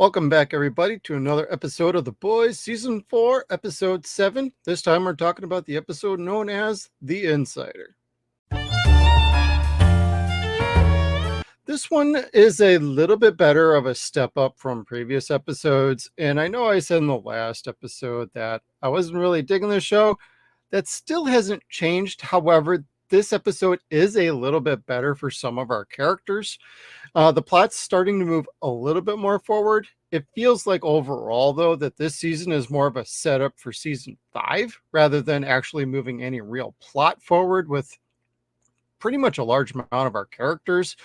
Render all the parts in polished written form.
Welcome back, everybody, to another episode of The Boys, Season 4, Episode 7. This time we're talking about the episode known as The Insider. This one is a little bit better of a step up from previous episodes, and I know I said in the last episode that I wasn't really digging the show. That still hasn't changed. However, this episode is a little bit better for some of our characters. The plot's starting to move a little bit more forward. It feels like overall, though, that this season is more of a setup for season 5 rather than actually moving any real plot forward with pretty much a large amount of our characters.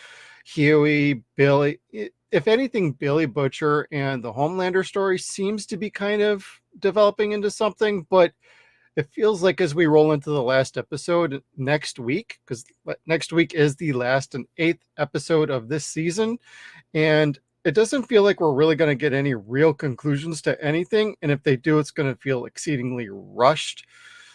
Huey, Billy, if anything, Billy Butcher and the Homelander story seems to be kind of developing into something, but it feels like as we roll into the last episode next week, because next week is the last and 8th episode of this season, and it doesn't feel like we're really going to get any real conclusions to anything. And if they do, it's going to feel exceedingly rushed.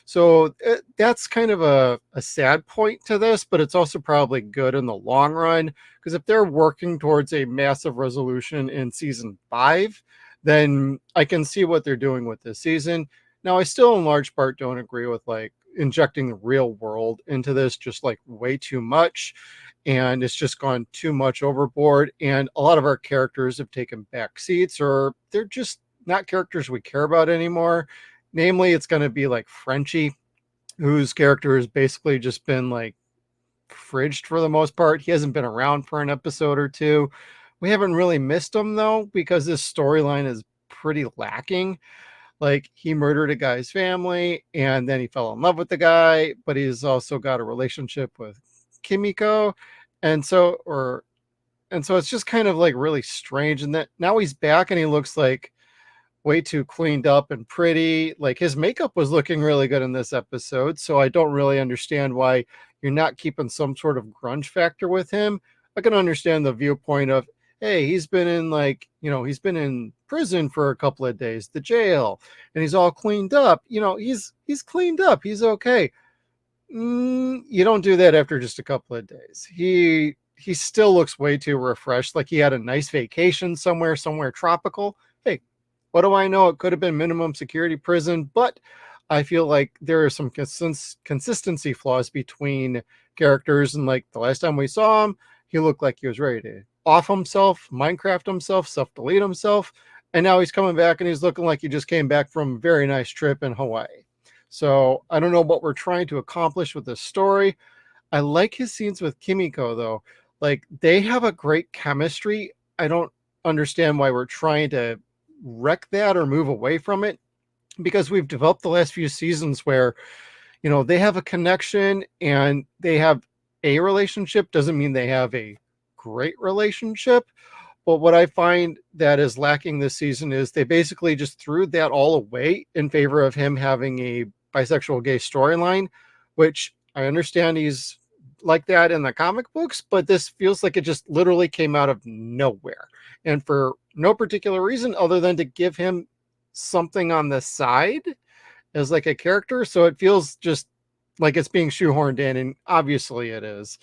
So that's kind of a sad point to this, but it's also probably good in the long run, because if they're working towards a massive resolution in season 5, then I can see what they're doing with this season. Now, I still in large part don't agree with like injecting the real world into this just like way too much. And it's just gone too much overboard. And a lot of our characters have taken back seats, or they're just not characters we care about anymore. Namely, it's going to be like Frenchie, whose character has basically just been like fridged for the most part. He hasn't been around for an episode or two. We haven't really missed him though, because this storyline is pretty lacking. Like, he murdered a guy's family and then he fell in love with the guy, but he's also got a relationship with Kimiko. And so it's just kind of like really strange. And that now he's back and he looks like way too cleaned up and pretty. Like, his makeup was looking really good in this episode. So I don't really understand why you're not keeping some sort of grunge factor with him. I can understand the viewpoint of, hey, he's been in he's been in prison for a couple of days, the jail, and he's all cleaned up. He's cleaned up. He's okay. You don't do that after just a couple of days. He still looks way too refreshed, like he had a nice vacation somewhere tropical. Hey, what do I know? It could have been minimum security prison, but I feel like there are some consistency flaws between characters. And like the last time we saw him, he looked like he was ready to off himself, Minecraft himself, self-delete himself. And now he's coming back and he's looking like he just came back from a very nice trip in Hawaii. So I don't know what we're trying to accomplish with this story. I like his scenes with Kimiko, though. Like, they have a great chemistry. I don't understand why we're trying to wreck that or move away from it, because we've developed the last few seasons where, they have a connection and they have a relationship. Doesn't mean they have a great relationship. But what I find that is lacking this season is they basically just threw that all away in favor of him having a bisexual gay storyline, which I understand he's like that in the comic books, but this feels like it just literally came out of nowhere and for no particular reason other than to give him something on the side as like a character. So it feels just like it's being shoehorned in, and obviously it is.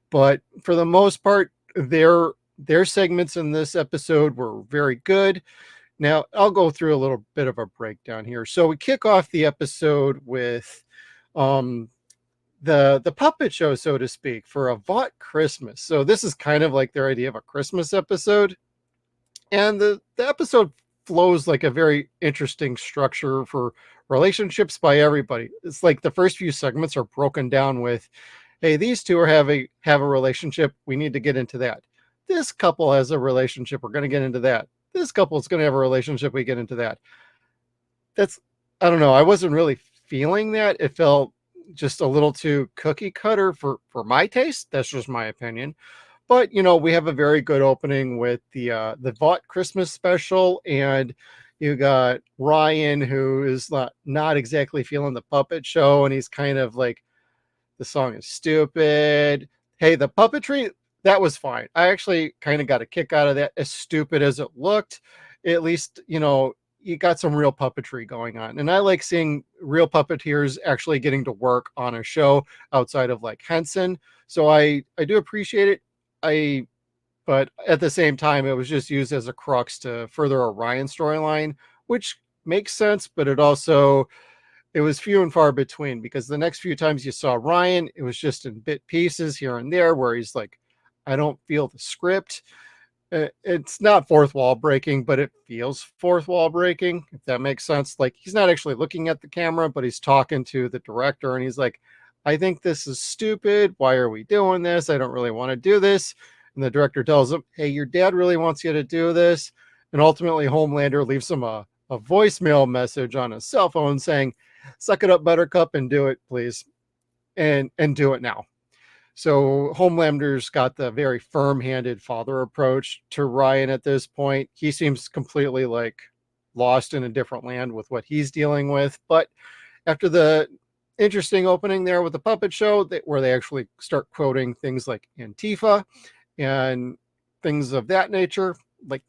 But for the most part, their segments in this episode were very good. Now, I'll go through a little bit of a breakdown here. So we kick off the episode with the puppet show, so to speak, for a Vought Christmas. So this is kind of like their idea of a Christmas episode. And the episode flows like a very interesting structure for relationships by everybody. It's like the first few segments are broken down with, hey, these two have a relationship. We need to get into that. This couple has a relationship. We're going to get into that. This couple is going to have a relationship. We get into that. I don't know. I wasn't really feeling that. It felt just a little too cookie cutter for my taste. That's just my opinion. But, we have a very good opening with the Vought Christmas special, and you got Ryan, who is not exactly feeling the puppet show, and he's kind of like, the song is stupid. Hey, the puppetry, that was fine. I actually kind of got a kick out of that, as stupid as it looked. At least, you got some real puppetry going on. And I like seeing real puppeteers actually getting to work on a show outside of like Henson. So I do appreciate it. I But at the same time, it was just used as a crux to further a Ryan storyline, which makes sense, but it was few and far between, because the next few times you saw Ryan, it was just in bit pieces here and there where he's like, I don't feel the script. It's not fourth wall breaking, but it feels fourth wall breaking, if that makes sense. Like, he's not actually looking at the camera, but he's talking to the director and he's like, I think this is stupid. Why are we doing this? I don't really want to do this. And the director tells him, hey, your dad really wants you to do this. And ultimately, Homelander leaves him a voicemail message on his cell phone saying, suck it up, Buttercup, and do it, please. And do it now. So Homelander's got the very firm-handed father approach to Ryan at this point. He seems completely like lost in a different land with what he's dealing with. But after the interesting opening there with the puppet show, where they actually start quoting things like Antifa and things of that nature, like,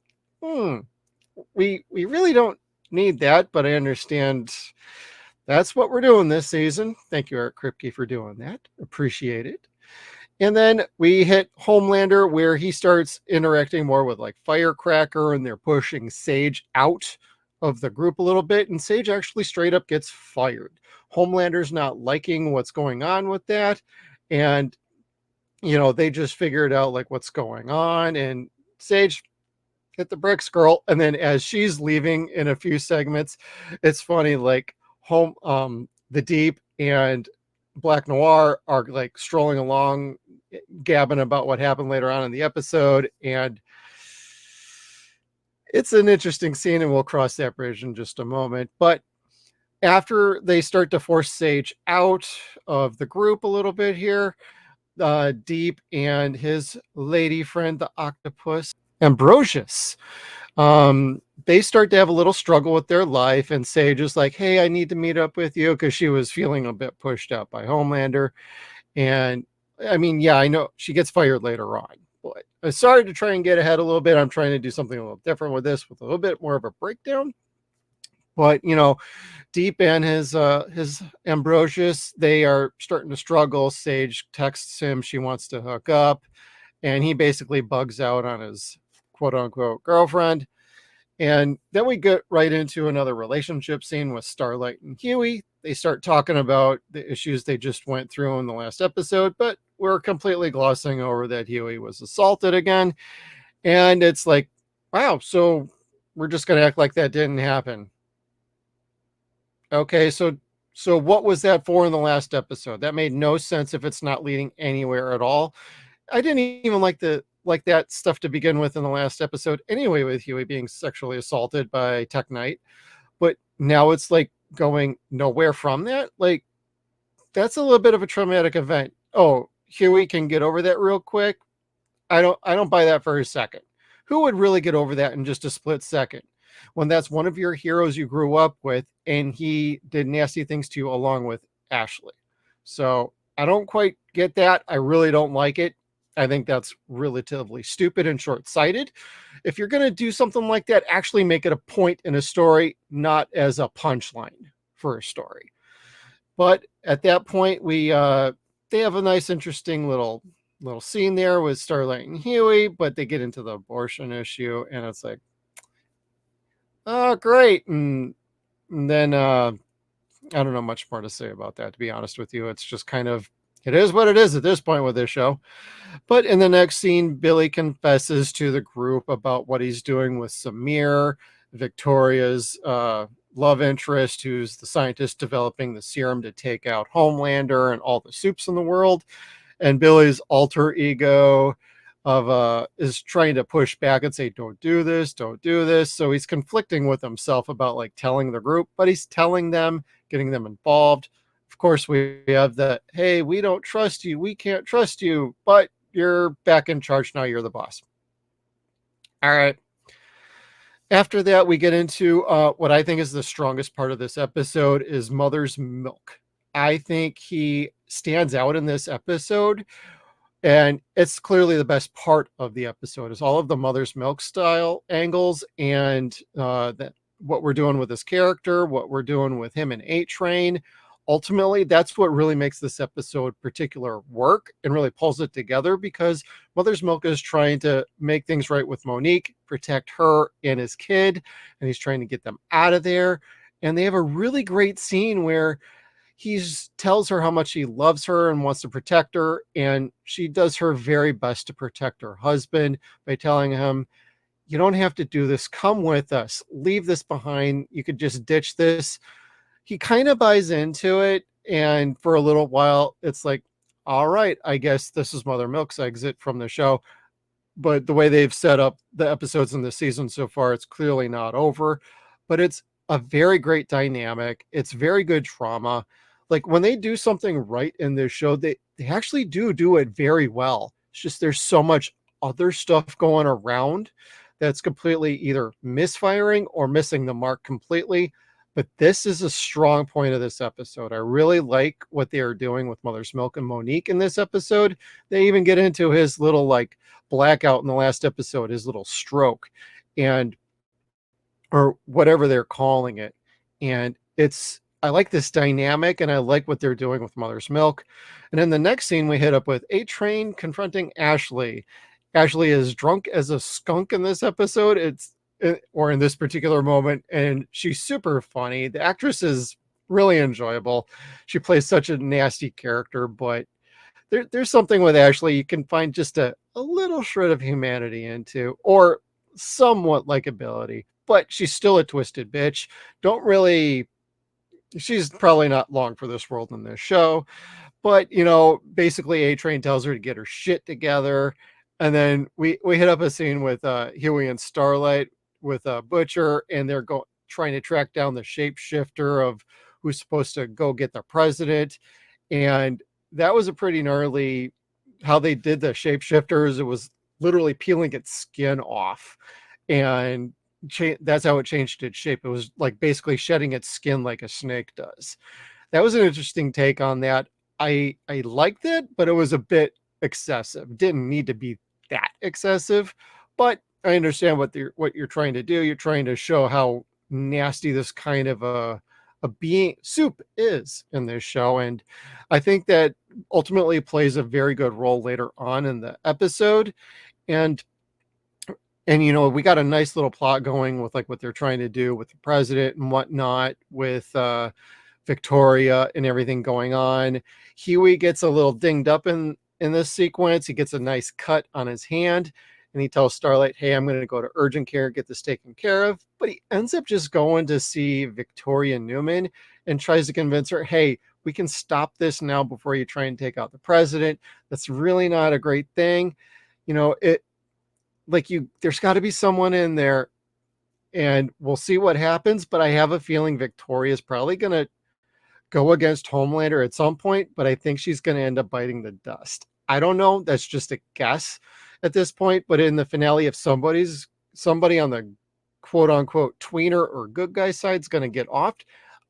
we really don't need that, but I understand that's what we're doing this season. Thank you, Eric Kripke, for doing that. Appreciate it. And then we hit Homelander, where he starts interacting more with like Firecracker, and they're pushing Sage out of the group a little bit. And Sage actually straight up gets fired. Homelander's not liking what's going on with that. And, they just figured out like what's going on. And Sage hit the bricks, girl. And then as she's leaving in a few segments, it's funny, like the Deep and Black Noir are like strolling along, gabbing about what happened later on in the episode. And it's an interesting scene, and we'll cross that bridge in just a moment. But after they start to force Sage out of the group a little bit here, Deep and his lady friend, the octopus, Ambrosius, they start to have a little struggle with their life, and Sage is like, hey, I need to meet up with you, because she was feeling a bit pushed out by Homelander. And I mean, yeah, I know she gets fired later on, but I'm sorry to try and get ahead a little bit. I'm trying to do something a little different with this, with a little bit more of a breakdown. But Deep and his Ambrosius, they are starting to struggle. Sage texts him she wants to hook up, and he basically bugs out on his quote unquote girlfriend. And then we get right into another relationship scene with Starlight and Huey. They start talking about the issues they just went through in the last episode, but we're completely glossing over that Huey was assaulted again. And it's like, wow, so we're just going to act like that didn't happen. Okay, so what was that for in the last episode? That made no sense if it's not leading anywhere at all. I didn't even like that stuff to begin with in the last episode anyway, with Huey being sexually assaulted by Tech Knight. But now it's like going nowhere from that. Like, that's a little bit of a traumatic event. Oh, Huey can get over that real quick. I don't buy that for a second. Who would really get over that in just a split second, when that's one of your heroes you grew up with and he did nasty things to you along with Ashley? So I don't quite get that. I really don't like it. I think that's relatively stupid and short-sighted. If you're going to do something like that, actually make it a point in a story, not as a punchline for a story. But at that point, they have a nice, interesting little scene there with Starlight and Huey, but they get into the abortion issue, and it's like, oh, great. And then I don't know much more to say about that, to be honest with you. It's just kind of, it is what it is at this point with this show. But in the next scene, Billy confesses to the group about what he's doing with Samir, Victoria's love interest, who's the scientist developing the serum to take out Homelander and all the soups in the world. And Billy's alter ego is trying to push back and say, don't do this. So he's conflicting with himself about like telling the group, but he's telling them, getting them involved. Of course, we have the, hey, we don't trust you, we can't trust you, but you're back in charge now, you're the boss. All right. After that, we get into what I think is the strongest part of this episode, is Mother's Milk. I think he stands out in this episode, and it's clearly the best part of the episode, is all of the Mother's Milk style angles, and that what we're doing with this character, what we're doing with him and A-Train, ultimately that's what really makes this episode particular work and really pulls it together, because Mother's Milk is trying to make things right with Monique, protect her and his kid, and he's trying to get them out of there. And they have a really great scene where he tells her how much he loves her and wants to protect her, and she does her very best to protect her husband by telling him, you don't have to do this, come with us, leave this behind, you could just ditch this. He kind of buys into it, and for a little while it's like, all right, I guess this is Mother Milk's exit from the show. But the way they've set up the episodes in the season so far, it's clearly not over. But it's a very great dynamic. It's very good trauma. Like when they do something right in this show, they actually do it very well. It's just there's so much other stuff going around that's completely either misfiring or missing the mark completely. But this is a strong point of this episode. I really like what they are doing with Mother's Milk and Monique in this episode. They even get into his little like blackout in the last episode, his little stroke, and or whatever they're calling it. And I like this dynamic, and I like what they're doing with Mother's Milk. And in the next scene, we hit up with A-Train confronting Ashley. Ashley is drunk as a skunk in this episode. Or in this particular moment, and she's super funny. The actress is really enjoyable. She plays such a nasty character, but there's something with Ashley you can find just a little shred of humanity into, or somewhat likability, but she's still a twisted bitch. She's probably not long for this world in this show, but basically A-Train tells her to get her shit together. And then we hit up a scene with Huey and Starlight with Butcher, and they're trying to track down the shapeshifter of who's supposed to go get the president. And that was a pretty gnarly how they did the shapeshifters. It was literally peeling its skin off, and that's how it changed its shape. It was like basically shedding its skin like a snake does. That was an interesting take on that. I liked it, but it was a bit excessive. Didn't need to be that excessive, but I understand what you're trying to do. You're trying to show how nasty this kind of a being soup is in this show, and I think that ultimately plays a very good role later on in the episode. And we got a nice little plot going with like what they're trying to do with the president and whatnot, with Victoria and everything going on. Huey gets a little dinged up in this sequence. He gets a nice cut on his hand, and he tells Starlight, hey, I'm going to go to urgent care, get this taken care of. But he ends up just going to see Victoria Newman and tries to convince her, hey, we can stop this now before you try and take out the president. That's really not a great thing. There's got to be someone in there, and we'll see what happens. But I have a feeling Victoria is probably going to go against Homelander at some point, but I think she's going to end up biting the dust. I don't know. That's just a guess at this point. But in the finale, if somebody on the quote unquote tweener or good guy side is going to get offed,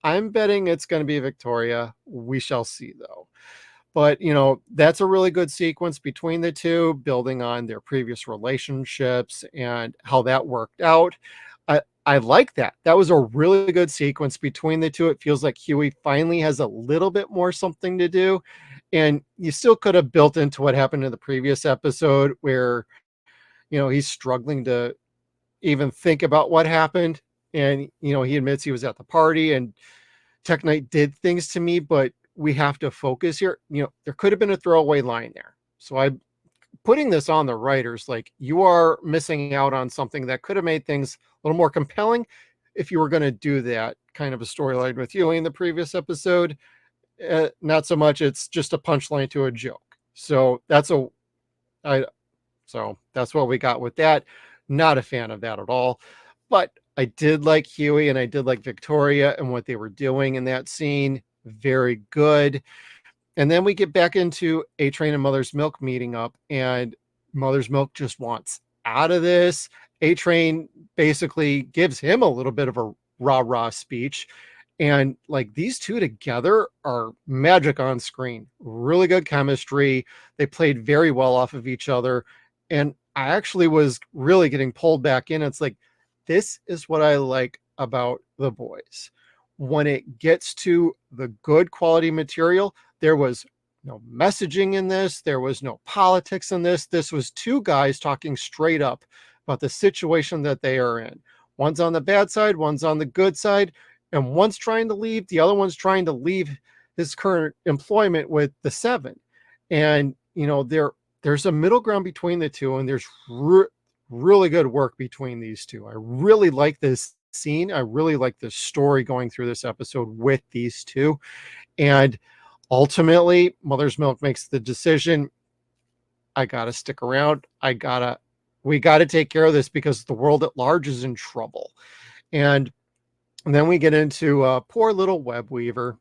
I'm betting it's going to be Victoria. We shall see, though. But, that's a really good sequence between the two, building on their previous relationships and how that worked out. I like that. That was a really good sequence between the two. It feels like Huey finally has a little bit more something to do. And you still could have built into what happened in the previous episode where, he's struggling to even think about what happened. And, he admits he was at the party and Tech Knight did things to me, but we have to focus here. There could have been a throwaway line there. So I'm putting this on the writers, like, you are missing out on something that could have made things a little more compelling if you were going to do that kind of a storyline with Huey in the previous episode. Not so much. It's just a punchline to a joke. So that's what we got with that. Not a fan of that at all. But I did like Huey and I did like Victoria and what they were doing in that scene. Very good. And then we get back into A-Train and Mother's Milk meeting up, and Mother's Milk just wants out of this. A-Train basically gives him a little bit of a rah-rah speech. And like these two together are magic on screen. Really good chemistry. They played very well off of each other. And I actually was really getting pulled back in. It's like, this is what I like about The Boys. when it gets to the good quality material, there was no messaging in this. There was no politics in this. This was two guys talking straight up about the situation that they are in. One's on the bad side, one's on the good side, and one's trying to leave. The other one's trying to leave his current employment with the Seven. And, there's a middle ground between the two, and there's really good work between these two. I really like this scene. I really like the story going through this episode with these two. And ultimately, Mother's Milk makes the decision, I got to stick around. We got to take care of this because the world at large is in trouble. And then we get into poor little Web Weaver.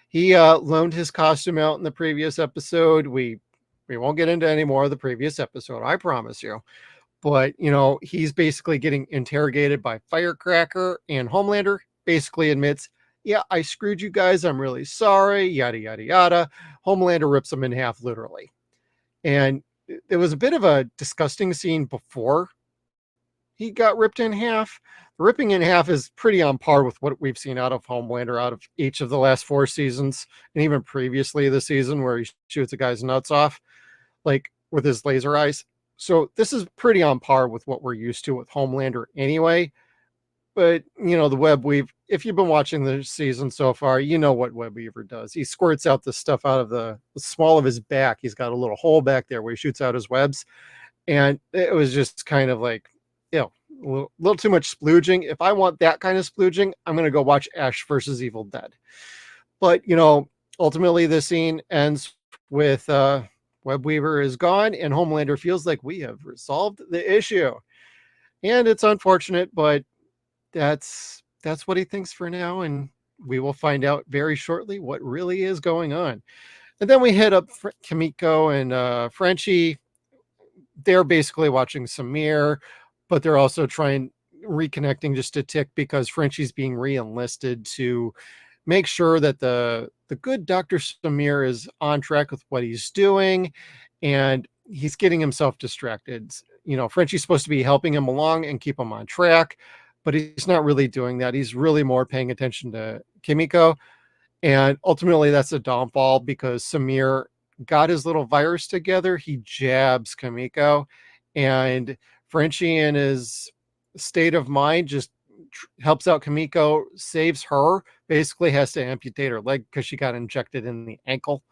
He loaned his costume out in the previous episode. We won't get into any more of the previous episode, I promise you. But, he's basically getting interrogated by Firecracker, and Homelander basically admits, yeah, I screwed you guys. I'm really sorry, yada, yada, yada. Homelander rips him in half, literally. And it was a bit of a disgusting scene before he got ripped in half. The ripping in half is pretty on par with what we've seen out of Homelander out of each of the last 4 seasons, and even previously the season where he shoots a guy's nuts off, like with his laser eyes. So this is pretty on par with what we're used to with Homelander anyway. But, the Web Weave, if you've been watching the season so far, you know what Web Weaver does. He squirts out the stuff out of the small of his back. He's got a little hole back there where he shoots out his webs. And it was just kind of like, a little too much splooging. If I want that kind of splooging, I'm going to go watch Ash versus Evil Dead. But, ultimately the scene ends with Web Weaver is gone, and Homelander feels like we have resolved the issue. And it's unfortunate, but that's what he thinks for now, and we will find out very shortly what really is going on. And then we hit up Kimiko and Frenchie. They're basically watching Samir, but they're also reconnecting just a tick because Frenchie's being re-enlisted to make sure that the good Dr. Samir is on track with what he's doing, and he's getting himself distracted. Frenchie's supposed to be helping him along and keep him on track, but he's not really doing that. He's really more paying attention to Kimiko. And ultimately that's a downfall because Samir got his little virus together. He jabs Kimiko, and Frenchie in his state of mind just helps out Kimiko, saves her, basically has to amputate her leg because she got injected in the ankle.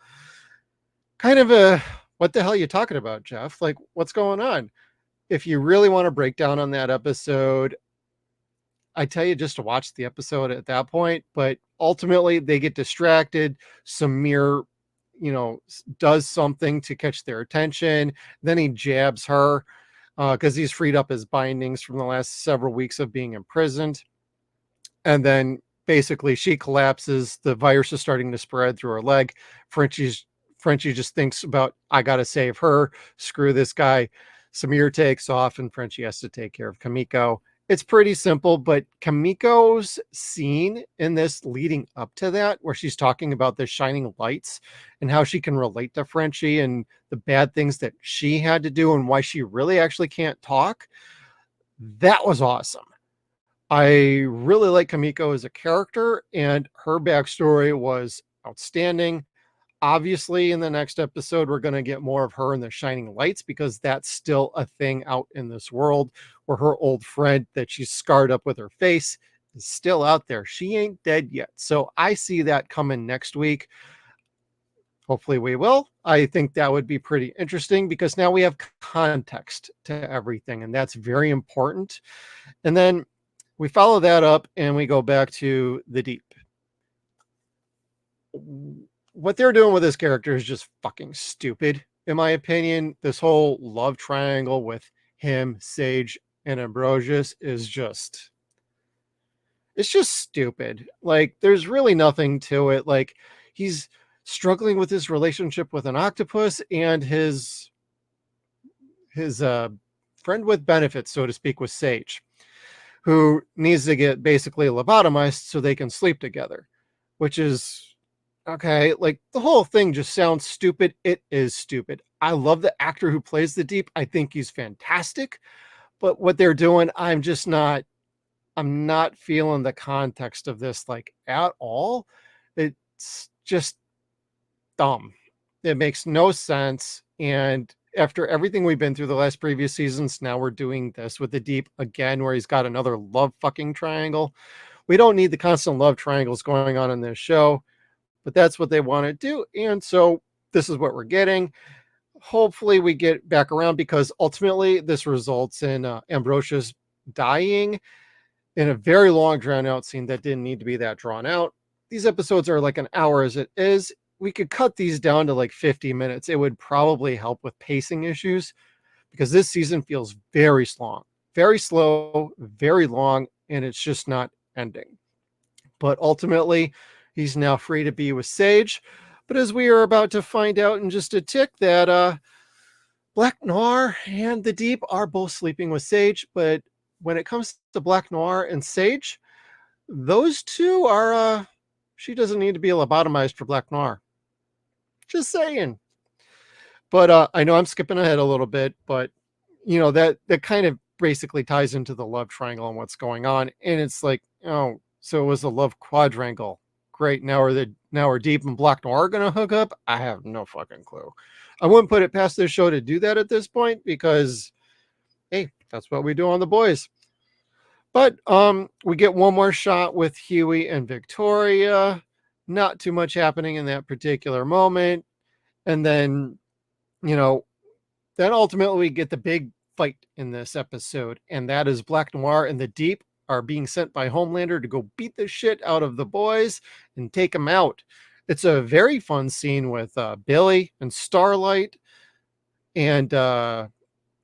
Kind of a, what the hell are you talking about, Jeff? Like, what's going on? If you really want to break down on that episode, I tell you just to watch the episode at that point, but ultimately they get distracted. Samir, does something to catch their attention. Then he jabs her because he's freed up his bindings from the last several weeks of being imprisoned. And then basically she collapses. The virus is starting to spread through her leg. Frenchie just thinks about, I got to save her. Screw this guy. Samir takes off and Frenchie has to take care of Kimiko. It's pretty simple, but Kimiko's scene in this leading up to that, where she's talking about the shining lights and how she can relate to Frenchie and the bad things that she had to do and why she really actually can't talk, that was awesome. I really like Kimiko as a character, and her backstory was outstanding. Obviously, in the next episode, we're going to get more of her in the shining lights because that's still a thing out in this world where her old friend that she's scarred up with her face is still out there. She ain't dead yet. So I see that coming next week. Hopefully we will. I think that would be pretty interesting because now we have context to everything, and that's very important. And then we follow that up and we go back to the Deep. What they're doing with this character is just fucking stupid, in my opinion. This whole love triangle with him, Sage, and Ambrosius is just, it's just stupid. Like, there's really nothing to it. Like, he's struggling with his relationship with an octopus and his friend with benefits, so to speak, with Sage, who needs to get basically lobotomized so they can sleep together, which is okay. Like, the whole thing just sounds stupid. It is stupid. I love the actor who plays the Deep. I think he's fantastic, but what they're doing, I'm just not I'm not feeling the context of this like at all. It's just dumb. It makes no sense. And after everything we've been through the last previous seasons, now we're doing this with the Deep again, where he's got another love fucking triangle. We don't need the constant love triangles going on in this show, but that's what they want to do. And so this is what we're getting. Hopefully we get back around, because ultimately this results in Ambrosius dying in a very long drawn out scene that didn't need to be that drawn out. These episodes are like an hour as it is. We could cut these down to like 50 minutes. It would probably help with pacing issues, because this season feels very slow, very long, and it's just not ending. But ultimately, he's now free to be with Sage. But as we are about to find out in just a tick, that Black Noir and the Deep are both sleeping with Sage. But when it comes to Black Noir and Sage, those two are, she doesn't need to be lobotomized for Black Noir. Just saying. But I know I'm skipping ahead a little bit, but that kind of basically ties into the love triangle and what's going on. And it's like, oh, so it was a love quadrangle. Great. Now we're Deep and Black Noir gonna hook up. I have no fucking clue. I wouldn't put it past this show to do that at this point, because hey, that's what we do on The Boys. But we get one more shot with Hughie and Victoria. Not too much happening in that particular moment. And then, then ultimately we get the big fight in this episode. And that is Black Noir and the Deep are being sent by Homelander to go beat the shit out of the boys and take them out. It's a very fun scene with Billy and Starlight. And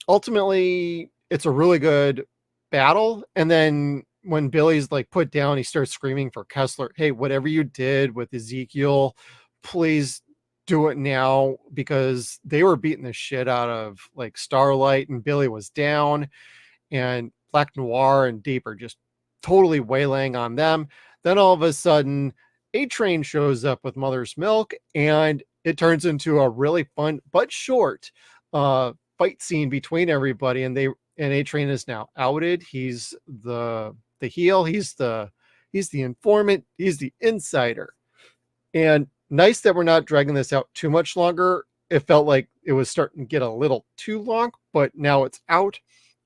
ultimately, it's a really good battle. And then when Billy's like put down, he starts screaming for Kessler, hey, whatever you did with Ezekiel, please do it now, because they were beating the shit out of like Starlight, and Billy was down, and Black Noir and Deep are just totally waylaying on them. Then all of a sudden, A-Train shows up with Mother's Milk, and it turns into a really fun but short fight scene between everybody. And A-Train is now outed. He's the heel. He's the informant. He's the insider. And nice that we're not dragging this out too much longer. It felt like it was starting to get a little too long, but now it's out.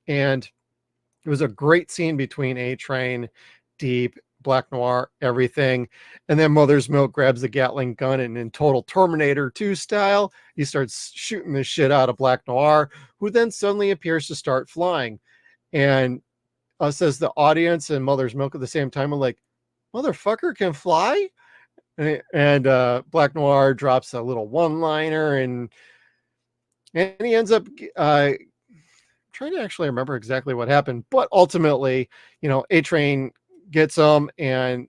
And it was a great scene between A-Train, Deep, Black Noir, everything. And then Mother's Milk grabs the Gatling gun, and in total Terminator 2 style, he starts shooting the shit out of Black Noir, who then suddenly appears to start flying. And us as the audience and Mother's Milk at the same time are like, motherfucker can fly? And Black Noir drops a little one-liner, and he ends up trying to actually remember exactly what happened. But ultimately, A-Train gets him, and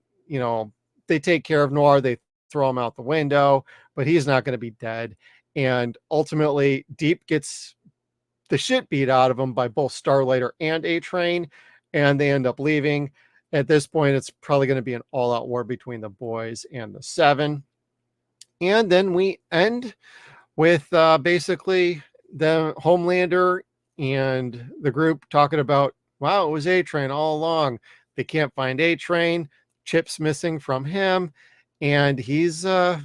they take care of Noir. They throw him out the window, but he's not going to be dead. And ultimately, Deep gets the shit beat out of him by both Starlighter and A-Train, and they end up leaving. At this point, it's probably going to be an all-out war between the boys and the Seven. And then we end with basically the Homelander and the group talking about, wow, it was A-Train all along. They can't find A-Train. Chip's missing from him, and he's out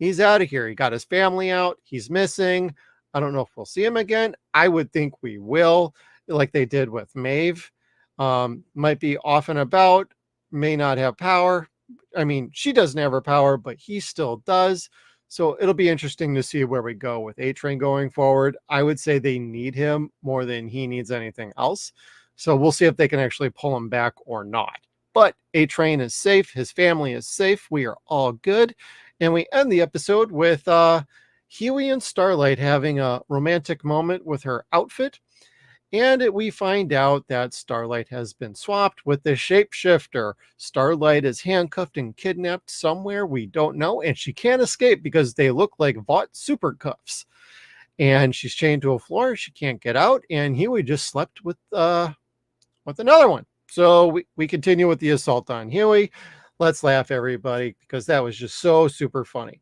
of here. He got his family out. He's missing. I don't know if we'll see him again. I would think we will, like they did with Maeve. Might be off and about, may not have power. I mean, she doesn't have her power, but he still does. So it'll be interesting to see where we go with A-Train going forward. I would say they need him more than he needs anything else. So we'll see if they can actually pull him back or not. But A-Train is safe. His family is safe. We are all good. And we end the episode with Hughie and Starlight having a romantic moment with her outfit. And we find out that Starlight has been swapped with the shapeshifter. Starlight is handcuffed and kidnapped somewhere we don't know, and she can't escape because they look like Vought super cuffs. And she's chained to a floor. She can't get out, and Hughie just slept with another one. So we continue with the assault on Hughie. Let's laugh, everybody, because that was just so super funny.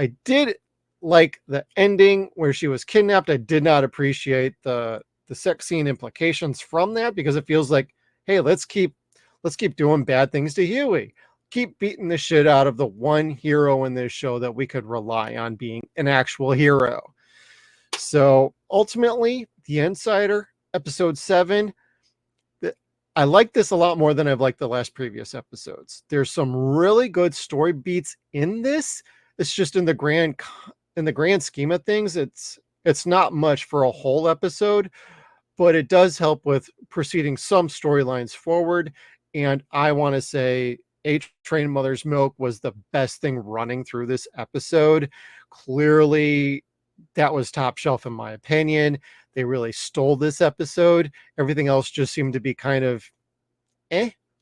I did like the ending where she was kidnapped. I did not appreciate the sex scene implications from that, because it feels like, hey, let's keep Let's keep doing bad things to Huey. Keep beating the shit out of the one hero in this show that we could rely on being an actual hero. So ultimately, The Insider, episode 7, I like this a lot more than I've liked the last previous episodes. There's some really good story beats in this. It's just in the grand scheme of things, it's not much for a whole episode, but it does help with proceeding some storylines forward. And I want to say A-Train Mother's Milk was the best thing running through this episode. Clearly, that was top shelf in my opinion. They really stole this episode. Everything else just seemed to be kind of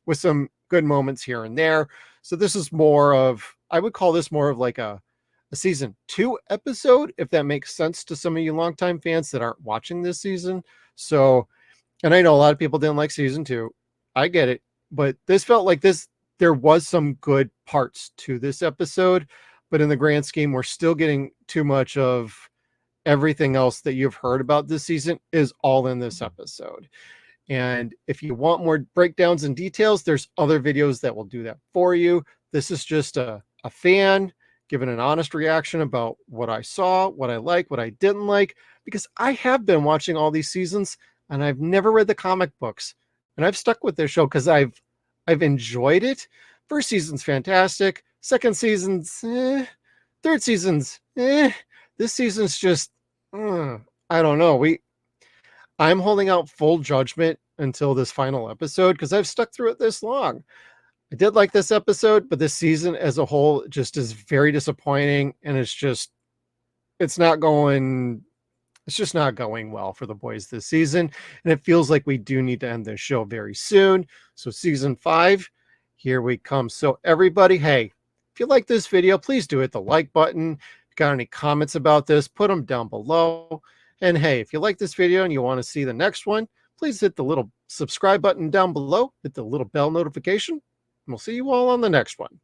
with some good moments here and there. So this is more of, I would call this more of like a season 2 episode, if that makes sense to some of you longtime fans that aren't watching this season. So, and I know a lot of people didn't like season 2. I get it, but this felt like there was some good parts to this episode, but in the grand scheme, we're still getting too much of everything else that you've heard about this season is all in this episode. And if you want more breakdowns and details, there's other videos that will do that for you. This is just a fan giving an honest reaction about what I saw, what I like, what I didn't like, because I have been watching all these seasons and I've never read the comic books, and I've stuck with this show because I've enjoyed it. First season's fantastic. Second season's third season's this season's just I don't know. I'm holding out full judgment until this final episode because I've stuck through it this long. I did like this episode, but this season as a whole just is very disappointing, and it's just not going well for the boys this season, and it feels like we do need to end this show very soon. So season 5, here we come. So everybody, hey, if you like this video, please do hit the like button. If you got any comments about this, put them down below. And hey, if you like this video and you want to see the next one, please hit the little subscribe button down below, hit the little bell notification, and we'll see you all on the next one.